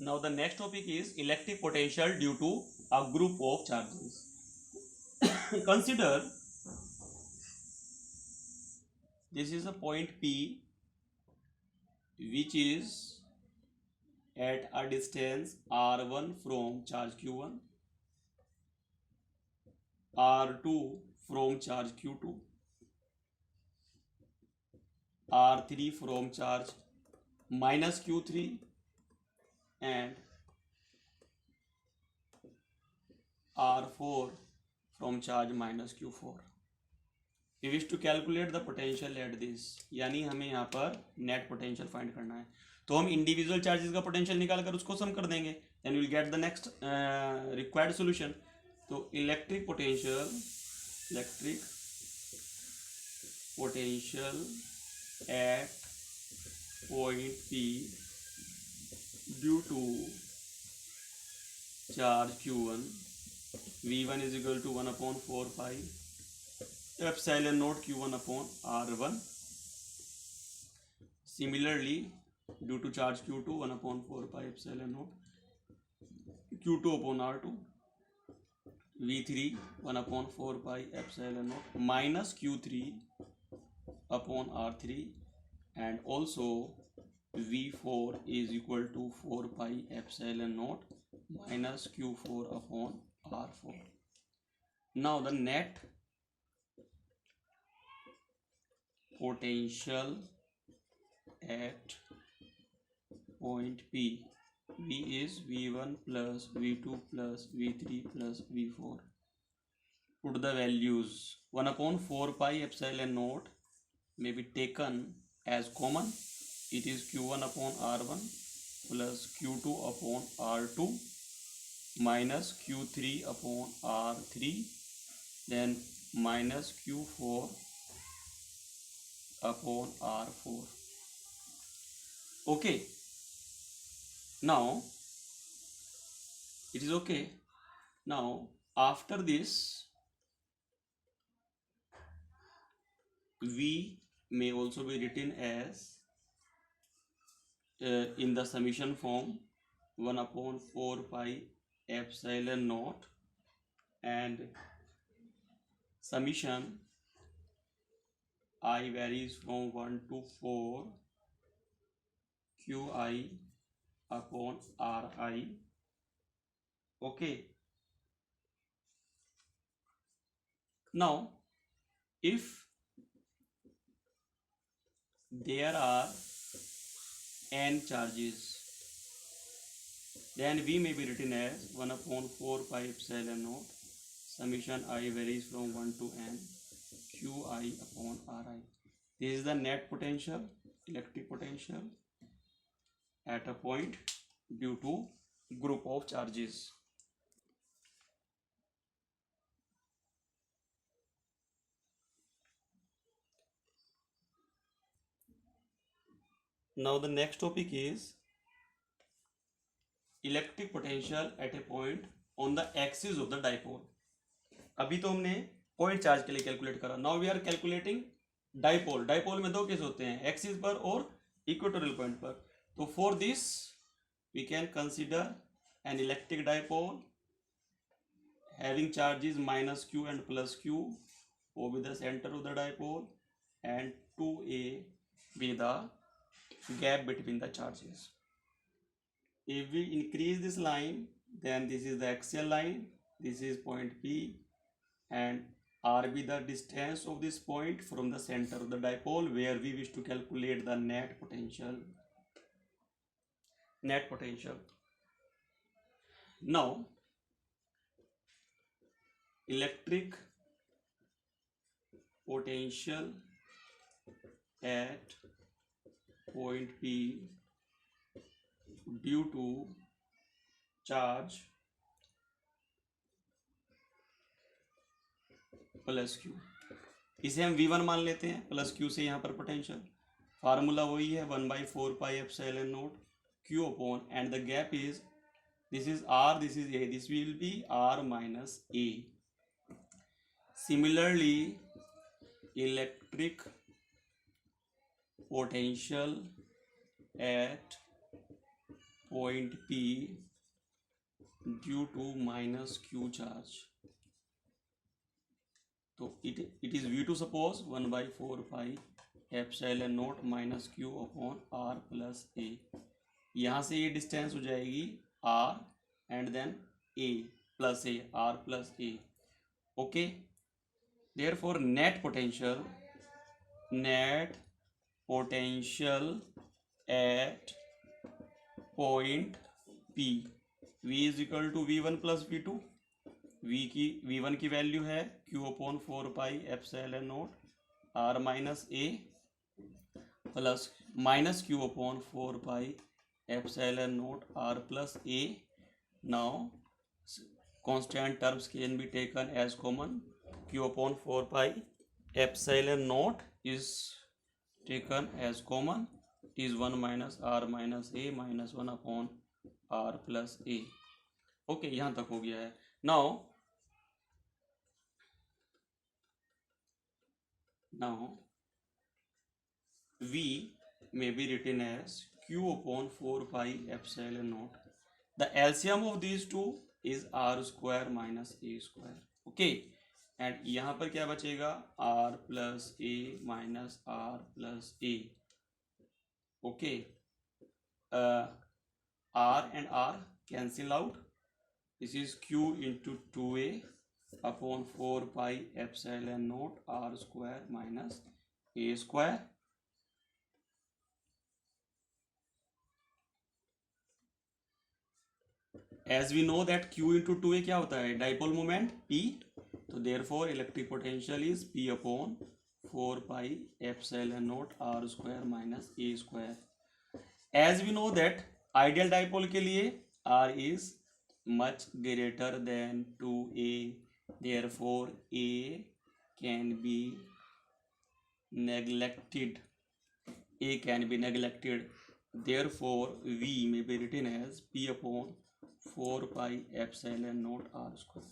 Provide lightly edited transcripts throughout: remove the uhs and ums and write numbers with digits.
Now the next topic is electric potential due to a group of charges. Consider this is a point P which is at a distance r1 from charge q1, r2 from charge q2, r3 from charge minus q3 and r4 from charge minus q4. We wish to calculate the potential at this, यानी हमें यहाँ पर net potential find करना है. तो हम individual charges का potential निकाल कर उसको सम कर देंगे, then will get the next required solution. तो electric potential at point P due to charge Q1, V1 is equal to 1/4 pi epsilon naught Q1 upon R1. Similarly, due to charge Q2, 1/4 pi epsilon naught Q2 upon R2. V3 1/4 pi epsilon naught minus Q3 upon R3, and also V4 is equal to 4 pi epsilon naught minus Q4 upon R4. Now the net potential at point P, V is V1 plus V2 plus V3 plus V4. Put the values. 1/4 pi epsilon naught may be taken as common. It is Q1 upon R1 plus Q2 upon R2 minus Q3 upon R3, then minus Q4 upon R4. Okay, now it is okay. Now after this V may also be written as in the summation form 1/4 pi epsilon naught and summation I varies from 1 to 4 Qi upon Ri. Okay, now if there are n charges, then V may be written as 1/4 pi epsilon naught summation I varies from 1 to n Qi upon Ri. This is the net potential, electric potential at a point due to group of charges. Now the next topic is electric potential at a point on the axis of the dipole. अभी तो हमने point charge के लिए calculate करा. Now we are calculating dipole. Dipole में दो case होते हैं, एक्सिस पर और इक्वेटोरियल पॉइंट पर. तो for this we can consider an electric dipole having charges minus q and plus q, O be the center of the dipole and 2a be the gap between the charges. If we increase this line, then this is the axial line, this is point P, and R be the distance of this point from the center of the dipole where we wish to calculate the net potential. Now electric potential at point P due to charge plus Q, इसे हम V1 मान लेते हैं, plus Q से यहाँ पर potential. Formula वही है 1/4 pi epsilon naught Q upon, and the gap is, this is R, this is A, this will be R minus A. Similarly, electric potential at point P due to minus Q charge. तो it is V2 suppose 1 by 4 pi epsilon naught minus Q upon R plus A. यहाँ से ये distance हो जाएगी R and then A plus A, R plus A. Okay. Therefore net potential at point P, V is equal to V1 plus V2. V1 की value है Q upon 4 pi epsilon naught R minus A plus minus Q upon 4 pi epsilon naught R plus A. Now constant terms can be taken as common. Q upon 4 pi epsilon naught is taken as common. It is 1 minus R minus A minus 1 upon R plus A. Okay, यहाँ तक हो गया है. Now V may be written as Q upon 4 pi epsilon naught. The LCM of these two is R square minus A square. Okay, and यहाँ पर क्या बचेगा R plus A minus R plus A. Okay, R and R cancel out. This is Q into 2A upon 4 pi epsilon naught R square minus A square. As we know that Q into 2A क्या होता है, dipole moment P. तो therefore electric potential is P upon 4 pi epsilon naught R square minus A square. As we know that ideal dipole के लिए R is much greater than 2A, therefore A can be neglected. A can be neglected. Therefore V may be written as P upon 4 pi epsilon naught R square.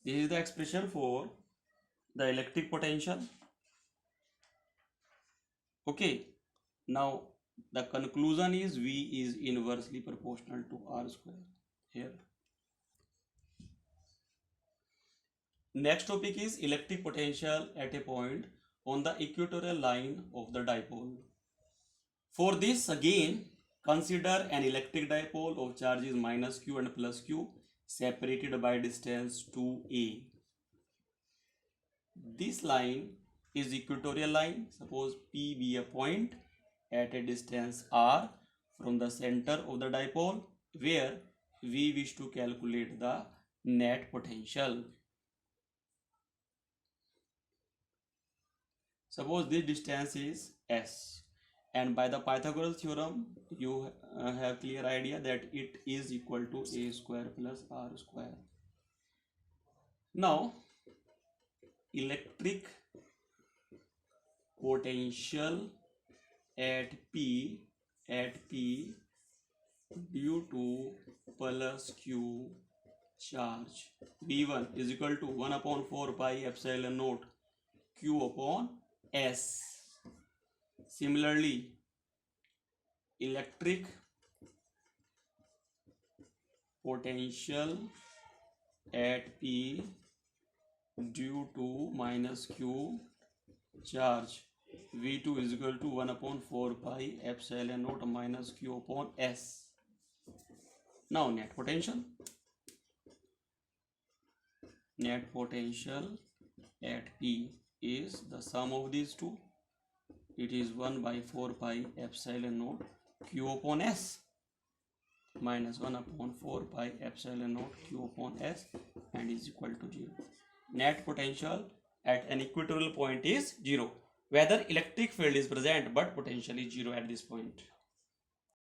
This is the expression for the electric potential. Okay, now the conclusion is V is inversely proportional to R square here. Next topic is electric potential at a point on the equatorial line of the dipole. For this again consider an electric dipole of charges minus Q and plus Q separated by distance 2A. This line is equatorial line. Suppose P be a point at a distance R from the center of the dipole where we wish to calculate the net potential. Suppose this distance is S, and by the Pythagoras theorem you have clear idea that it is equal to A square plus R square. Now electric potential at P due to plus Q charge V1 is equal to 1 upon 4 pi epsilon naught Q upon S. Similarly, electric potential at P due to minus Q charge V2 is equal to 1 upon 4 pi epsilon naught minus Q upon S. Now net potential at P is the sum of these two. It is 1 by 4 pi epsilon naught Q upon S minus 1 upon 4 pi epsilon naught Q upon S and is equal to 0. Net potential at an equatorial point is 0. Whether electric field is present but potential is 0 at this point.